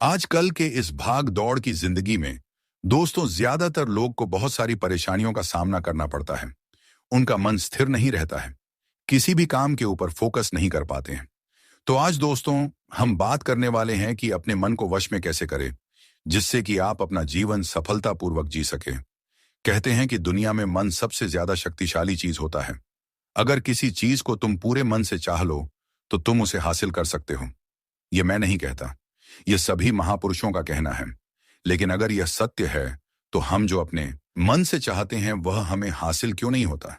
आजकल के इस भाग दौड़ की जिंदगी में दोस्तों ज्यादातर लोग को बहुत सारी परेशानियों का सामना करना पड़ता है। उनका मन स्थिर नहीं रहता है, किसी भी काम के ऊपर फोकस नहीं कर पाते हैं। तो आज दोस्तों हम बात करने वाले हैं कि अपने मन को वश में कैसे करें, जिससे कि आप अपना जीवन सफलतापूर्वक जी सके। कहते हैं कि दुनिया में मन सबसे ज्यादा शक्तिशाली चीज होता है। अगर किसी चीज को तुम पूरे मन से चाह लो तो तुम उसे हासिल कर सकते हो। यह मैं नहीं कहता, यह सभी महापुरुषों का कहना है। लेकिन अगर यह सत्य है तो हम जो अपने मन से चाहते हैं वह हमें हासिल क्यों नहीं होता?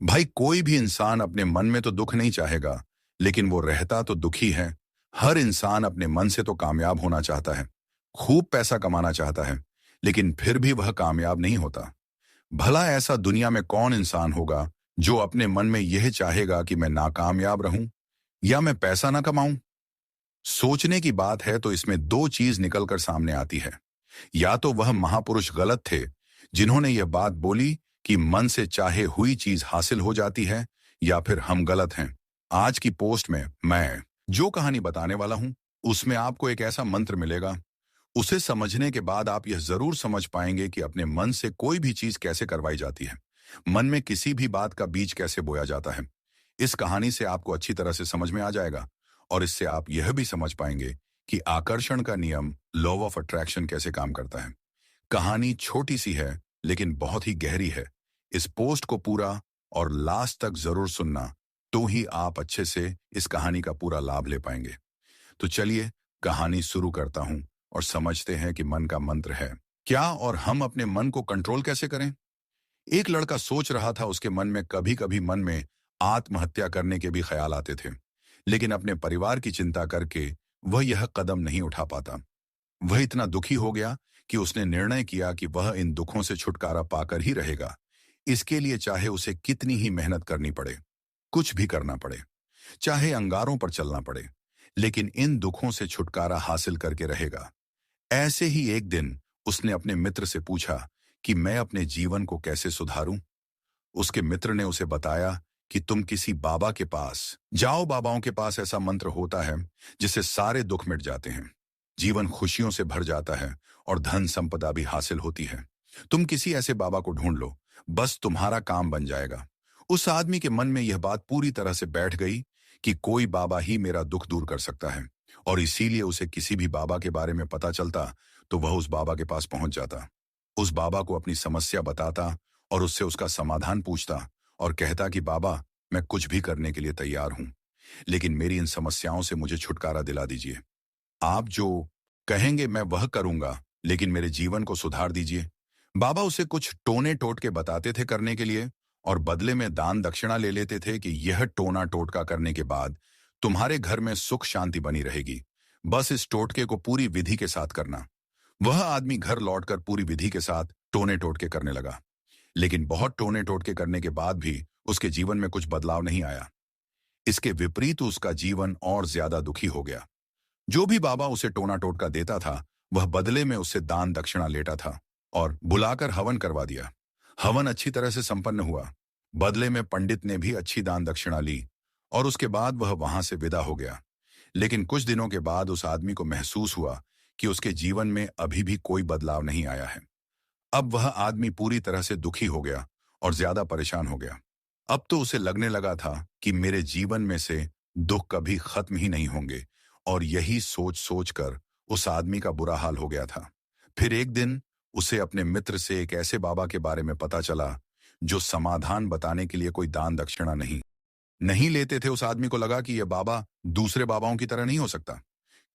भाई कोई भी इंसान अपने मन में तो दुख नहीं चाहेगा, लेकिन वो रहता तो दुखी है। हर इंसान अपने मन से तो कामयाब होना चाहता है, खूब पैसा कमाना चाहता है, लेकिन फिर भी वह कामयाब नहीं होता। भला ऐसा दुनिया में कौन इंसान होगा जो अपने मन में यह चाहेगा कि मैं नाकामयाब रहूं या मैं पैसा ना कमाऊं? सोचने की बात है तो इसमें दो चीज निकलकर सामने आती है। या तो वह महापुरुष गलत थे जिन्होंने यह बात बोली कि मन से चाहे हुई चीज हासिल हो जाती है, या फिर हम गलत हैं। आज की पोस्ट में मैं जो कहानी बताने वाला हूं उसमें आपको एक ऐसा मंत्र मिलेगा। उसे समझने के बाद आप यह जरूर समझ पाएंगे कि अपने मन से कोई भी चीज कैसे करवाई जाती है, मन में किसी भी बात का बीज कैसे बोया जाता है। इस कहानी से आपको अच्छी तरह से समझ में आ जाएगा, और इससे आप यह भी समझ पाएंगे कि आकर्षण का नियम, लॉ ऑफ अट्रैक्शन, कैसे काम करता है। कहानी छोटी सी है लेकिन बहुत ही गहरी है। इस पोस्ट को पूरा और लास्ट तक जरूर सुनना, तो ही आप अच्छे से इस कहानी का पूरा लाभ ले पाएंगे। तो चलिए कहानी शुरू करता हूं और समझते हैं कि मन का मंत्र है क्या और हम अपने मन को कंट्रोल कैसे करें। एक लड़का सोच रहा था, उसके मन में कभी कभी मन में आत्महत्या करने के भी ख्याल आते थे, लेकिन अपने परिवार की चिंता करके वह यह कदम नहीं उठा पाता। वह इतना दुखी हो गया कि उसने निर्णय किया कि वह इन दुखों से छुटकारा पाकर ही रहेगा। इसके लिए चाहे उसे कितनी ही मेहनत करनी पड़े, कुछ भी करना पड़े, चाहे अंगारों पर चलना पड़े, लेकिन इन दुखों से छुटकारा हासिल करके रहेगा। ऐसे ही एक दिन उसने अपने मित्र से पूछा कि मैं अपने जीवन को कैसे सुधारूं। उसके मित्र ने उसे बताया कि तुम किसी बाबा के पास जाओ। बाबाओं के पास ऐसा मंत्र होता है जिससे सारे दुख मिट जाते हैं, जीवन खुशियों से भर जाता है और धन संपदा भी हासिल होती है। तुम किसी ऐसे बाबा को ढूंढ लो, बस तुम्हारा काम बन जाएगा। उस आदमी के मन में यह बात पूरी तरह से बैठ गई कि कोई बाबा ही मेरा दुख दूर कर सकता है, और इसीलिए उसे किसी भी बाबा के बारे में पता चलता तो वह उस बाबा के पास पहुंच जाता, उस बाबा को अपनी समस्या बताता और उससे उसका समाधान पूछता और कहता कि बाबा, मैं कुछ भी करने के लिए तैयार हूं, लेकिन मेरी इन समस्याओं से मुझे छुटकारा दिला दीजिए। आप जो कहेंगे मैं वह करूंगा, लेकिन मेरे जीवन को सुधार दीजिए। बाबा उसे कुछ टोने टोटके बताते थे करने के लिए, और बदले में दान दक्षिणा ले लेते थे कि यह टोना टोटका करने के बाद तुम्हारे घर में सुख शांति बनी रहेगी, बस इस टोटके को पूरी विधि के साथ करना। वह आदमी घर लौटकर पूरी विधि के साथ टोने टोटके करने लगा, लेकिन बहुत टोने टोटके करने के बाद भी उसके जीवन में कुछ बदलाव नहीं आया। इसके विपरीत उसका जीवन और ज्यादा दुखी हो गया। जो भी बाबा उसे टोना टोटका देता था वह बदले में उससे दान दक्षिणा लेता था और बुलाकर हवन करवा दिया। हवन अच्छी तरह से संपन्न हुआ, बदले में पंडित ने भी अच्छी दान दक्षिणा ली, और उसके बाद वह वहां से विदा हो गया। लेकिन कुछ दिनों के बाद उस आदमी को महसूस हुआ कि उसके जीवन में अभी भी कोई बदलाव नहीं आया है। अब वह आदमी पूरी तरह से दुखी हो गया और ज्यादा परेशान हो गया। अब तो उसे लगने लगा था कि मेरे जीवन में से दुख कभी खत्म ही नहीं होंगे, और यही सोच सोच कर उस आदमी का बुरा हाल हो गया था। फिर एक दिन उसे अपने मित्र से एक ऐसे बाबा के बारे में पता चला जो समाधान बताने के लिए कोई दान दक्षिणा नहीं नहीं लेते थे। उस आदमी को लगा कि यह बाबा दूसरे बाबाओं की तरह नहीं हो सकता,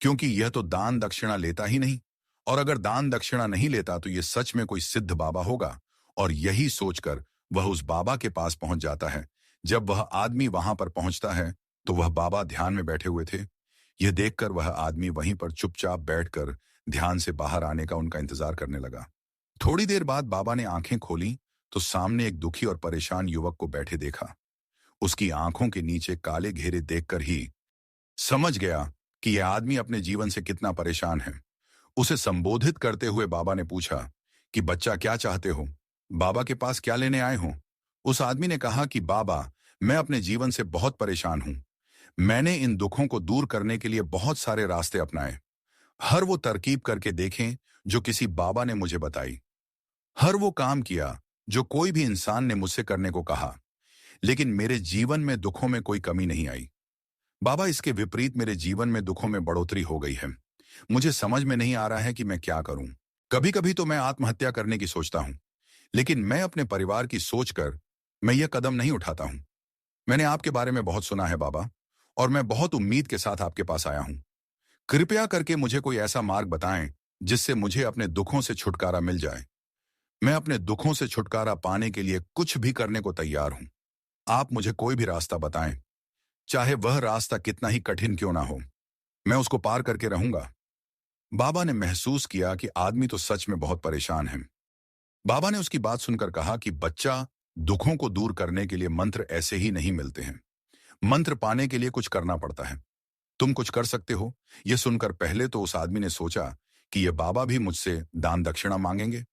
क्योंकि यह तो दान दक्षिणा लेता ही नहीं, और अगर दान दक्षिणा नहीं लेता तो यह सच में कोई सिद्ध बाबा होगा। और यही सोचकर वह उस बाबा के पास पहुंच जाता है। जब वह आदमी वहां पर पहुंचता है तो वह बाबा ध्यान में बैठे हुए थे। यह देखकर वह आदमी वहीं पर चुपचाप बैठकर ध्यान से बाहर आने का उनका इंतजार करने लगा। थोड़ी देर बाद बाबा ने आंखें खोली तो सामने एक दुखी और परेशान युवक को बैठे देखा। उसकी आंखों के नीचे काले घेरे देखकर ही समझ गया कि यह आदमी अपने जीवन से कितना परेशान है। उसे संबोधित करते हुए बाबा ने पूछा कि बच्चा, क्या चाहते हो? बाबा के पास क्या लेने आए हो? उस आदमी ने कहा कि बाबा, मैं अपने जीवन से बहुत परेशान हूं। मैंने इन दुखों को दूर करने के लिए बहुत सारे रास्ते अपनाए। हर वो तरकीब करके देखें जो किसी बाबा ने मुझे बताई। हर वो काम किया जो कोई भी इंसान ने मुझसे करने को कहा, लेकिन मेरे जीवन में दुखों में कोई कमी नहीं आई। बाबा, इसके विपरीत मेरे जीवन में दुखों में बढ़ोतरी हो गई है। मुझे समझ में नहीं आ रहा है कि मैं क्या करूं। कभी कभी तो मैं आत्महत्या करने की सोचता हूं, लेकिन मैं अपने परिवार की सोचकर मैं यह कदम नहीं उठाता हूं। मैंने आपके बारे में बहुत सुना है बाबा, और मैं बहुत उम्मीद के साथ आपके पास आया हूं। कृपया करके मुझे कोई ऐसा मार्ग बताएं जिससे मुझे अपने दुखों से छुटकारा मिल जाए। मैं अपने दुखों से छुटकारा पाने के लिए कुछ भी करने को तैयार हूं। आप मुझे कोई भी रास्ता बताएं, चाहे वह रास्ता कितना ही कठिन क्यों ना हो, मैं उसको पार करके रहूंगा। बाबा ने महसूस किया कि आदमी तो सच में बहुत परेशान है। बाबा ने उसकी बात सुनकर कहा कि बच्चा, दुखों को दूर करने के लिए मंत्र ऐसे ही नहीं मिलते हैं। मंत्र पाने के लिए कुछ करना पड़ता है। तुम कुछ कर सकते हो। यह सुनकर पहले तो उस आदमी ने सोचा कि यह बाबा भी मुझसे दान दक्षिणा मांगेंगे,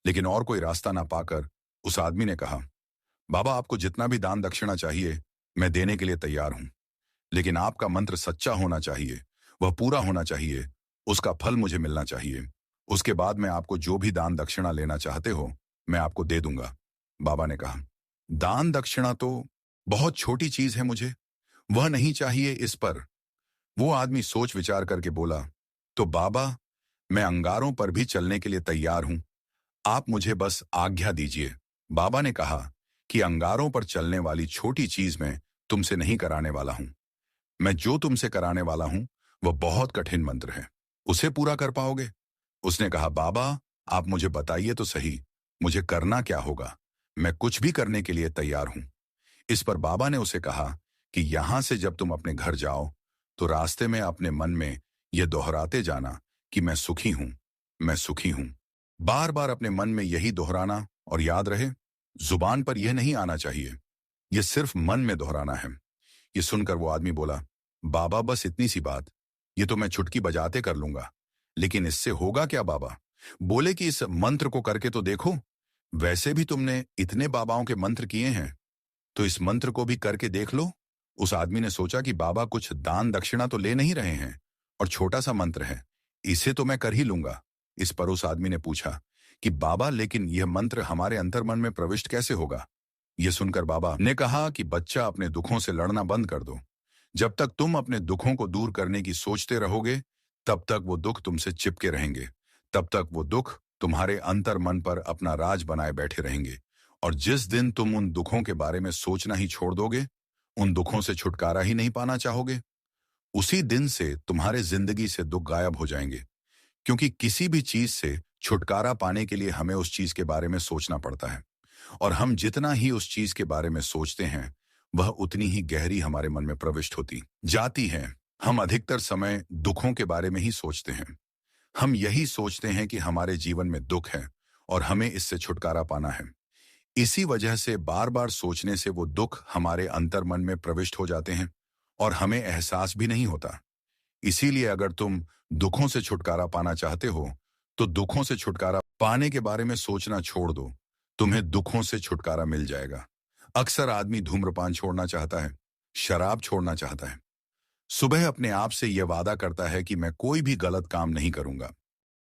लेकिन और कोई रास्ता ना पाकर उस आदमी ने कहा, बाबा, आपको जितना भी दान दक्षिणा चाहिए मैं देने के लिए तैयार हूं, लेकिन आपका मंत्र सच्चा होना चाहिए, वह पूरा होना चाहिए, उसका फल मुझे मिलना चाहिए। उसके बाद मैं आपको जो भी दान दक्षिणा लेना चाहते हो मैं आपको दे दूंगा। बाबा ने कहा, दान दक्षिणा तो बहुत छोटी चीज है, मुझे वह नहीं चाहिए। इस पर वो आदमी सोच विचार करके बोला, तो बाबा, मैं अंगारों पर भी चलने के लिए तैयार हूं, आप मुझे बस आज्ञा दीजिए। बाबा ने कहा कि अंगारों पर चलने वाली छोटी चीज मैं तुमसे नहीं कराने वाला हूं। मैं जो तुमसे कराने वाला हूं वह बहुत कठिन मंत्र है। उसे पूरा कर पाओगे? उसने कहा, बाबा, आप मुझे बताइए तो सही, मुझे करना क्या होगा? मैं कुछ भी करने के लिए तैयार हूं। इस पर बाबा ने उसे कहा कि यहां से जब तुम अपने घर जाओ तो रास्ते में अपने मन में यह दोहराते जाना कि मैं सुखी हूं, मैं सुखी हूं। बार बार अपने मन में यही दोहराना, और याद रहे, जुबान पर यह नहीं आना चाहिए, यह सिर्फ मन में दोहराना है। यह सुनकर वो आदमी बोला, बाबा, बस इतनी सी बात, ये तो मैं चुटकी बजाते कर लूंगा, लेकिन इससे होगा क्या बाबा? बोले कि इस मंत्र को करके तो देखो, वैसे भी तुमने इतने बाबाओं के मंत्र किए हैं, तो इस मंत्र को भी करके देख लो। उस आदमी ने सोचा कि बाबा कुछ दान दक्षिणा तो ले नहीं रहे हैं, और छोटा सा मंत्र है, इसे तो मैं कर ही लूंगा। इस पर उस आदमी ने पूछा कि बाबा, लेकिन यह मंत्र हमारे अंतर्मन में प्रविष्ट कैसे होगा? यह सुनकर बाबा ने कहा कि बच्चा, अपने दुखों से लड़ना बंद कर दो। जब तक तुम अपने दुखों को दूर करने की सोचते रहोगे, तब तक वो दुख तुमसे चिपके रहेंगे, तब तक वो दुख तुम्हारे अंतर्मन पर अपना राज बनाए बैठे रहेंगे। और जिस दिन तुम उन दुखों के बारे में सोचना ही छोड़ दोगे, उन दुखों से छुटकारा ही नहीं पाना चाहोगे, उसी दिन से तुम्हारे जिंदगी से दुख गायब हो जाएंगे। क्योंकि किसी भी चीज से छुटकारा पाने के लिए हमें उस चीज के बारे में सोचना पड़ता है, और हम जितना ही उस चीज के बारे में सोचते हैं वह उतनी ही गहरी हमारे मन में प्रविष्ट होती जाती है। हम अधिकतर समय दुखों के बारे में ही सोचते हैं। हम यही सोचते हैं कि हमारे जीवन में दुख है और हमें इससे छुटकारा पाना है। इसी वजह से बार बार सोचने से वो दुख हमारे अंतर्मन में प्रविष्ट हो जाते हैं और हमें एहसास भी नहीं होता। इसीलिए अगर तुम दुखों से छुटकारा पाना चाहते हो, तो दुखों से छुटकारा पाने के बारे में सोचना छोड़ दो, तुम्हें दुखों से छुटकारा मिल जाएगा। अक्सर आदमी धूम्रपान छोड़ना चाहता है, शराब छोड़ना चाहता है, सुबह अपने आप से यह वादा करता है कि मैं कोई भी गलत काम नहीं करूंगा,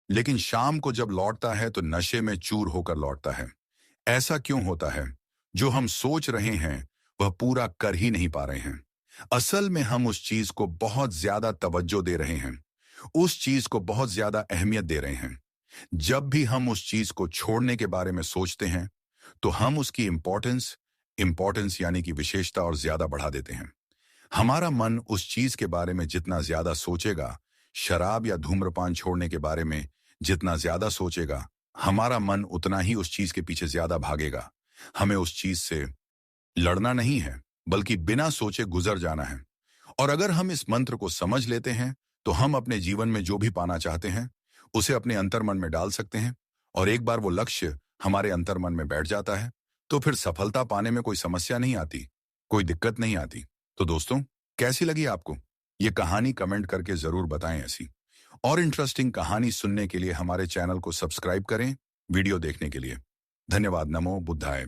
लेकिन शाम को जब लौटता है तो नशे में चूर होकर लौटता है। ऐसा क्यों होता है? जो हम सोच रहे हैं वह पूरा कर ही नहीं पा रहे हैं। असल में हम उस चीज को बहुत ज्यादा तवज्जो दे रहे हैं, उस चीज को बहुत ज्यादा अहमियत दे रहे हैं। जब भी हम उस चीज को छोड़ने के बारे में सोचते हैं तो हम उसकी इंपॉर्टेंस यानी कि विशेषता और ज्यादा बढ़ा देते हैं। हमारा मन उस चीज के बारे में जितना ज्यादा सोचेगा, शराब या धूम्रपान छोड़ने के बारे में जितना ज्यादा सोचेगा, हमारा मन उतना ही उस चीज के पीछे ज्यादा भागेगा। हमें उस चीज से लड़ना नहीं है, बल्कि बिना सोचे गुजर जाना है। और अगर हम इस मंत्र को समझ लेते हैं तो हम अपने जीवन में जो भी पाना चाहते हैं उसे अपने अंतर्मन में डाल सकते हैं, और एक बार वो लक्ष्य हमारे अंतर्मन में बैठ जाता है तो फिर सफलता पाने में कोई समस्या नहीं आती, कोई दिक्कत नहीं आती। तो दोस्तों, कैसी लगी आपको ये कहानी? कमेंट करके जरूर बताएं। ऐसी और इंटरेस्टिंग कहानी सुनने के लिए हमारे चैनल को सब्सक्राइब करें। वीडियो देखने के लिए धन्यवाद। नमो बुद्धाय।